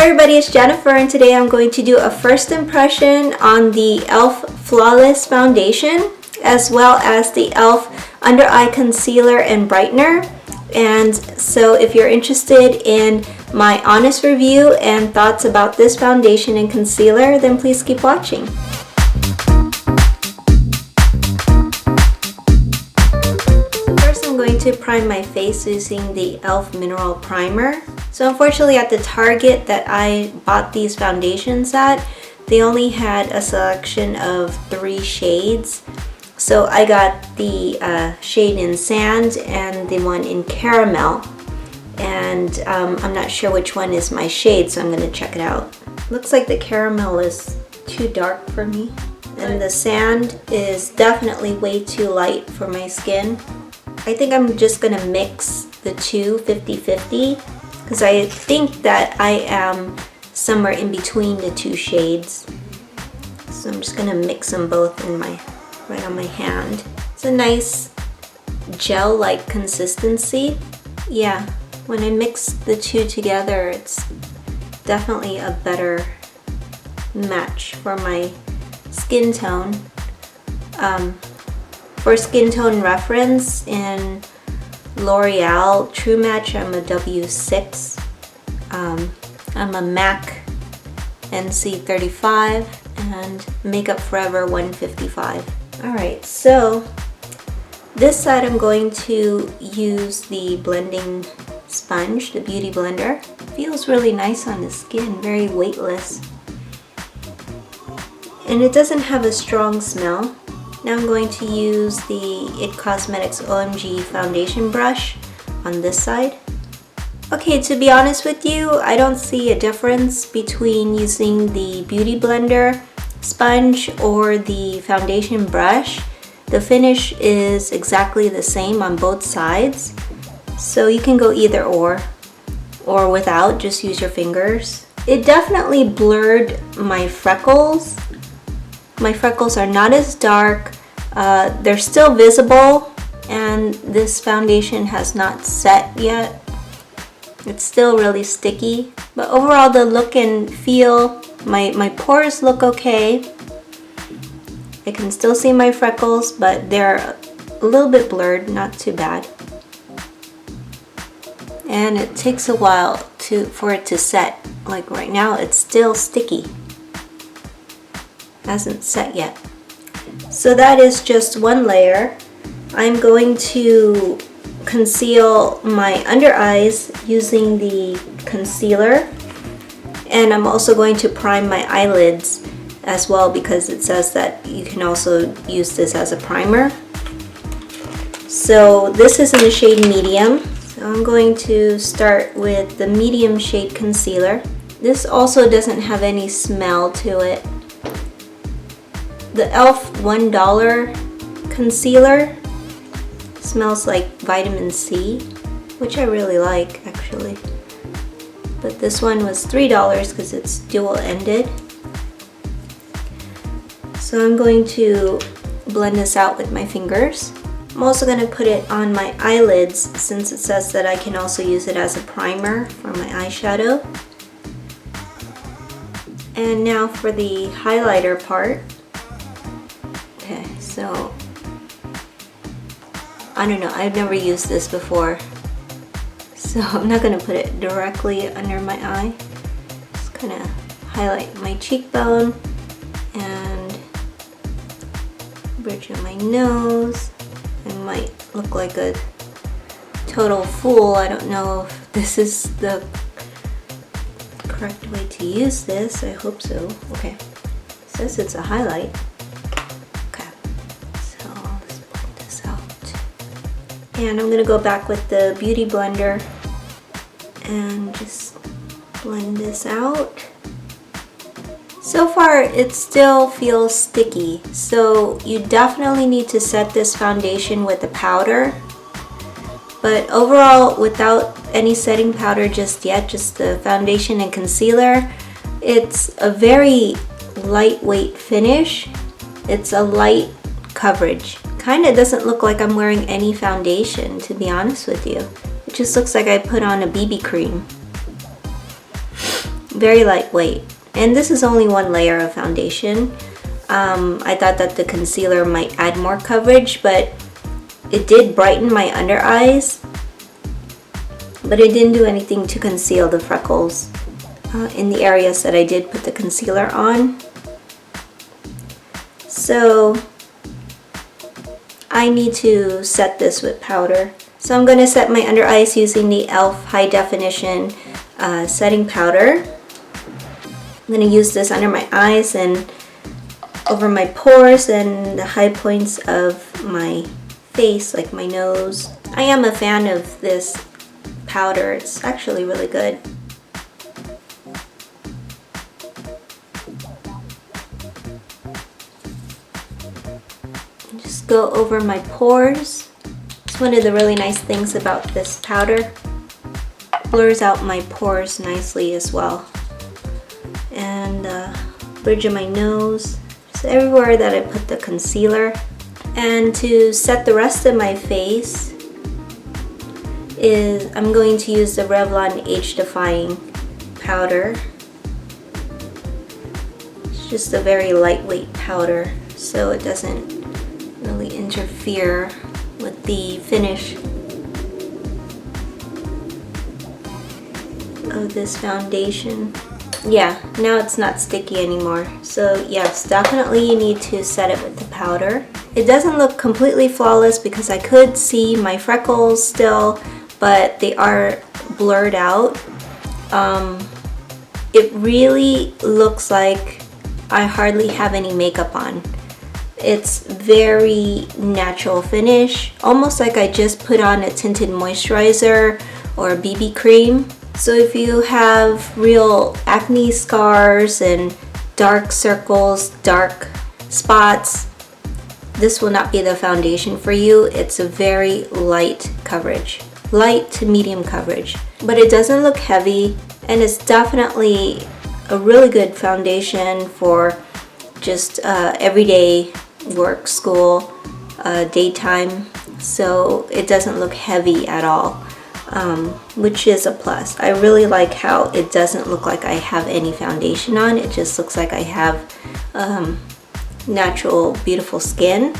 everybody, it's Jennifer, and today I'm going to do a first impression on the E.L.F. Flawless Foundation as well as the E.L.F. Under Eye Concealer and Brightener. And so if you're interested in my honest review and thoughts about this foundation and concealer, then please keep watching. First, I'm going to prime my face using the E.L.F. Mineral Primer. So unfortunately at the Target that I bought these foundations at, they only had a selection of 3 shades. So I got the shade in Sand and the one in Caramel. And I'm not sure which one is my shade, so I'm going to check it out. Looks like the Caramel is too dark for me. And the Sand is definitely way too light for my skin. I think I'm just going to mix the two 50-50. Because I think that I am somewhere in between the 2 shades. So I'm just gonna mix them both in right on my hand. It's a nice gel-like consistency. Yeah, when I mix the 2 together, it's definitely a better match for my skin tone. For skin tone reference, in L'Oreal True Match, I'm a W6. I'm a MAC NC35 and Makeup Forever 155. Alright, so this side I'm going to use the blending sponge, the Beauty Blender. Feels really nice on the skin, very weightless. And it doesn't have a strong smell. Now I'm going to use the IT Cosmetics OMG foundation brush on this side. Okay, to be honest with you, I don't see a difference between using the Beauty Blender sponge or the foundation brush. The finish is exactly the same on both sides. So you can go either or without, just use your fingers. It definitely blurred my freckles. My freckles are not as dark, they're still visible, and this foundation has not set yet. It's still really sticky, but overall the look and feel, my pores look okay. I can still see my freckles, but they're a little bit blurred, not too bad. And it takes a while for it to set. Like right now, it's still sticky. Hasn't set yet. So that is just one layer. I'm going to conceal my under eyes using the concealer, and I'm also going to prime my eyelids as well because it says that you can also use this as a primer. So this is in the shade medium, so I'm going to start with the medium shade concealer. This also doesn't have any smell to it. The E.L.F. $1 concealer smells like vitamin C, which I really like actually. But this one was $3 because it's dual-ended. So I'm going to blend this out with my fingers. I'm also going to put it on my eyelids since it says that I can also use it as a primer for my eyeshadow. And now for the highlighter part. Okay, so I don't know, I've never used this before, so I'm not going to put it directly under my eye. Just kind of highlight my cheekbone and bridge of my nose. I might look like a total fool. I don't know if this is the correct way to use this. I hope so. Okay, it says it's a highlight. And I'm going to go back with the Beauty Blender and just blend this out. So far it still feels sticky, so you definitely need to set this foundation with a powder. But overall, without any setting powder just yet, just the foundation and concealer, it's a very lightweight finish. It's a light coverage. Kind of doesn't look like I'm wearing any foundation, to be honest with you. It just looks like I put on a BB cream. very lightweight. And this is only one layer of foundation. I thought that the concealer might add more coverage, but it did brighten my under eyes, but it didn't do anything to conceal the freckles in the areas that I did put the concealer on. So I need to set this with powder. So I'm going to set my under eyes using the E.L.F high definition setting powder. I'm going to use this under my eyes and over my pores and the high points of my face, like my nose. I am a fan of this powder. It's actually really good. Just go over my pores. It's one of the really nice things about this powder. Blurs out my pores nicely as well. And bridge of my nose, just everywhere that I put the concealer. And to set the rest of my face is I'm going to use the Revlon Age Defying powder. It's just a very lightweight powder, so it doesn't really interfere with the finish of this foundation. Yeah, now it's not sticky anymore. So yes, definitely you need to set it with the powder. It doesn't look completely flawless because I could see my freckles still, but they are blurred out. It really looks like I hardly have any makeup on. It's very natural finish, almost like I just put on a tinted moisturizer or a BB cream. So if you have real acne scars and dark circles, dark spots, this will not be the foundation for you. It's a very light coverage, light to medium coverage, but it doesn't look heavy, and it's definitely a really good foundation for just everyday work, school, daytime. So it doesn't look heavy at all, which is a plus. I really like how it doesn't look like I have any foundation on. It just looks like I have natural, beautiful skin.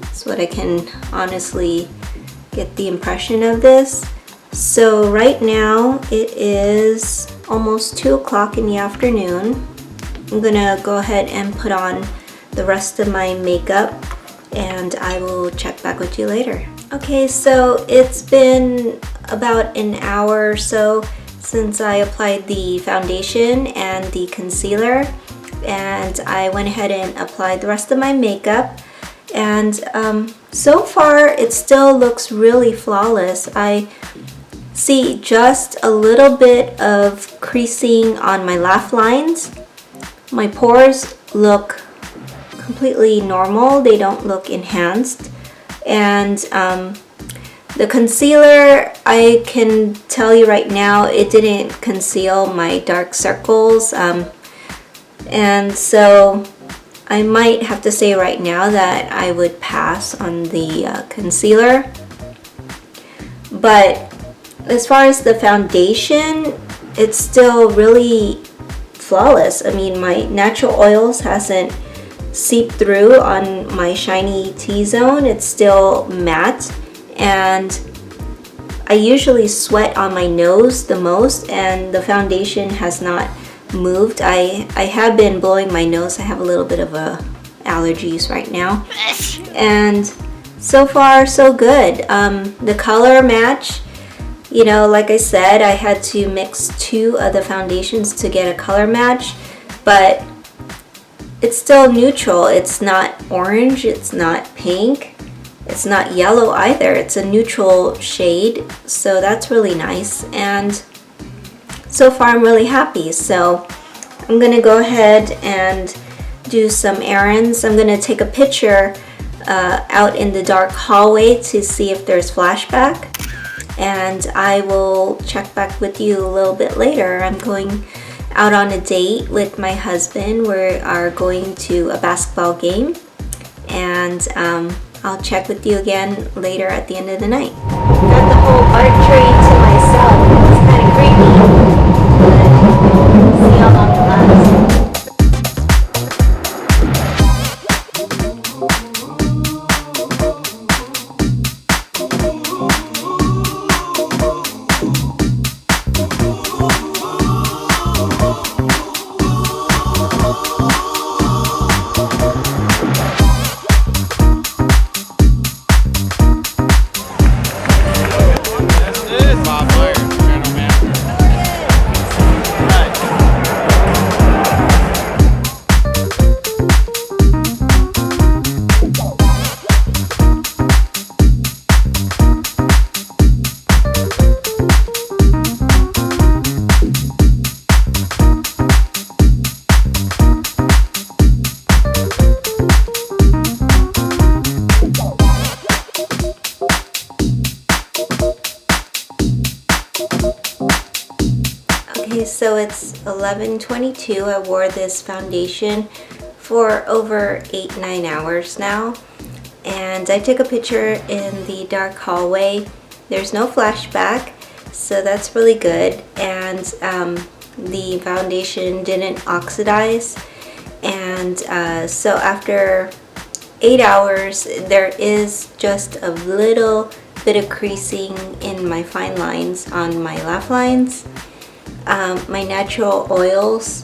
That's what I can honestly get the impression of this. So right now it is almost 2 o'clock in the afternoon. I'm gonna go ahead and put on the rest of my makeup and I will check back with you later. Okay, so it's been about an hour or so since I applied the foundation and the concealer, and I went ahead and applied the rest of my makeup, and so far it still looks really flawless. I see just a little bit of creasing on my laugh lines. My pores look completely normal. They don't look enhanced. And the concealer, I can tell you right now, it didn't conceal my dark circles. And so I might have to say right now that I would pass on the concealer. But as far as the foundation, it's still really flawless. I mean, my natural oils hasn't seeped through on my shiny T-zone. It's still matte, and I usually sweat on my nose the most, and the foundation has not moved. I have been blowing my nose. I have a little bit of allergies right now, and so far so good. The color match, you know, like I said, I had to mix 2 of the foundations to get a color match, but it's still neutral. It's not orange, it's not pink, it's not yellow either. It's a neutral shade, so that's really nice, and so far I'm really happy. So I'm gonna go ahead and do some errands. I'm gonna take a picture out in the dark hallway to see if there's flashback, and I will check back with you a little bit later. I'm going out on a date with my husband. We are going to a basketball game, and I'll check with you again later at the end of the night. Got the whole archery to myself. It's kind of creepy, but Okay, so it's 11:22. I wore this foundation for over 8-9 hours now, and I took a picture in the dark hallway. There's no flashback, so that's really good, and the foundation didn't oxidize, and so after 8 hours there is just a little bit of creasing in my fine lines on my laugh lines. My natural oils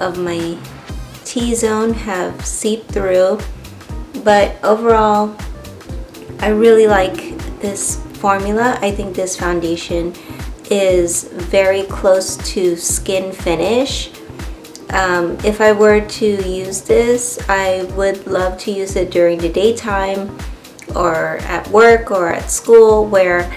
of my T-zone have seeped through, but overall I really like this formula. I think this foundation is very close to skin finish. If I were to use this, I would love to use it during the daytime or at work or at school, where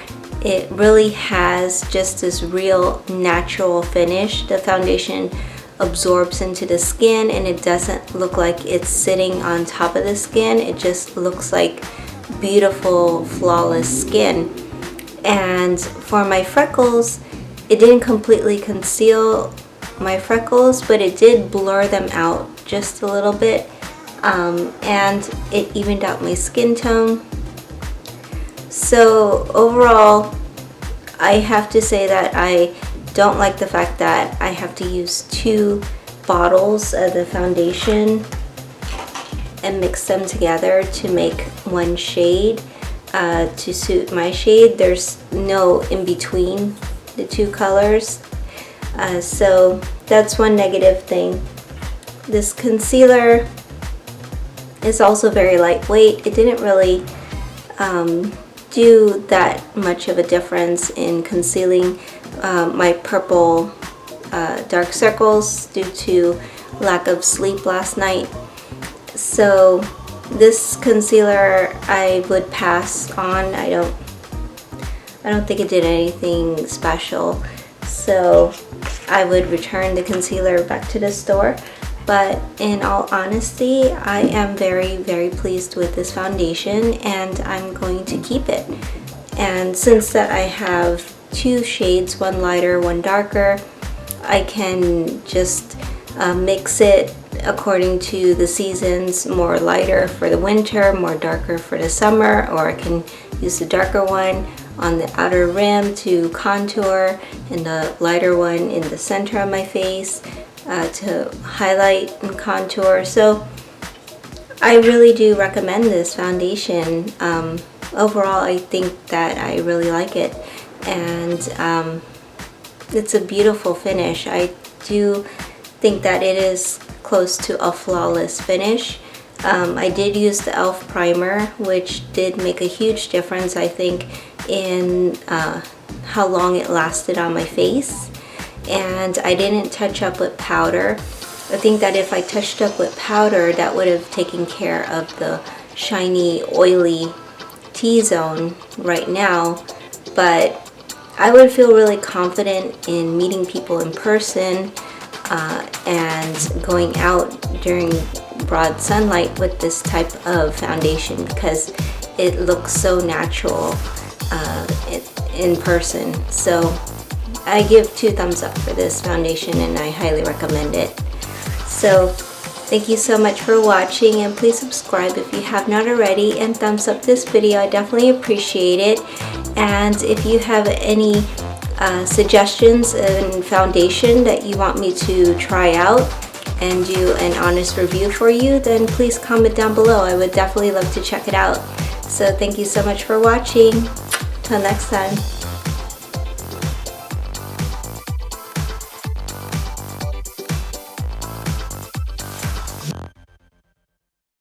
it really has just this real natural finish. The foundation absorbs into the skin and it doesn't look like it's sitting on top of the skin. It just looks like beautiful, flawless skin. And for my freckles, it didn't completely conceal my freckles, but it did blur them out just a little bit, and it evened out my skin tone. So overall, I have to say that I don't like the fact that I have to use 2 bottles of the foundation and mix them together to make one shade to suit my shade. There's no in between the 2 colors, so that's one negative thing. This concealer is also very lightweight. It didn't really do that much of a difference in concealing my purple dark circles due to lack of sleep last night. So this concealer I would pass on. I don't think it did anything special, so I would return the concealer back to the store. But in all honesty, I am very pleased with this foundation, and I'm going to keep it. And since that I have 2 shades, one lighter, one darker, I can just mix it according to the seasons, more lighter for the winter, more darker for the summer, or I can use the darker one on the outer rim to contour and the lighter one in the center of my face to highlight and contour. So I really do recommend this foundation. Overall, I think that I really like it, and it's a beautiful finish. I do think that it is close to a flawless finish. I did use the E.L.F. primer, which did make a huge difference, I think, in how long it lasted on my face. And I didn't touch up with powder. I think that if I touched up with powder, that would have taken care of the shiny, oily T-zone right now. But I would feel really confident in meeting people in person and going out during broad sunlight with this type of foundation, because it looks so natural in person. So I give 2 thumbs up for this foundation, and I highly recommend it. So thank you so much for watching, and please subscribe if you have not already, and thumbs up this video. I definitely appreciate it. And if you have any suggestions in foundation that you want me to try out and do an honest review for you, then please comment down below. I would definitely love to check it out. So thank you so much for watching. Till next time.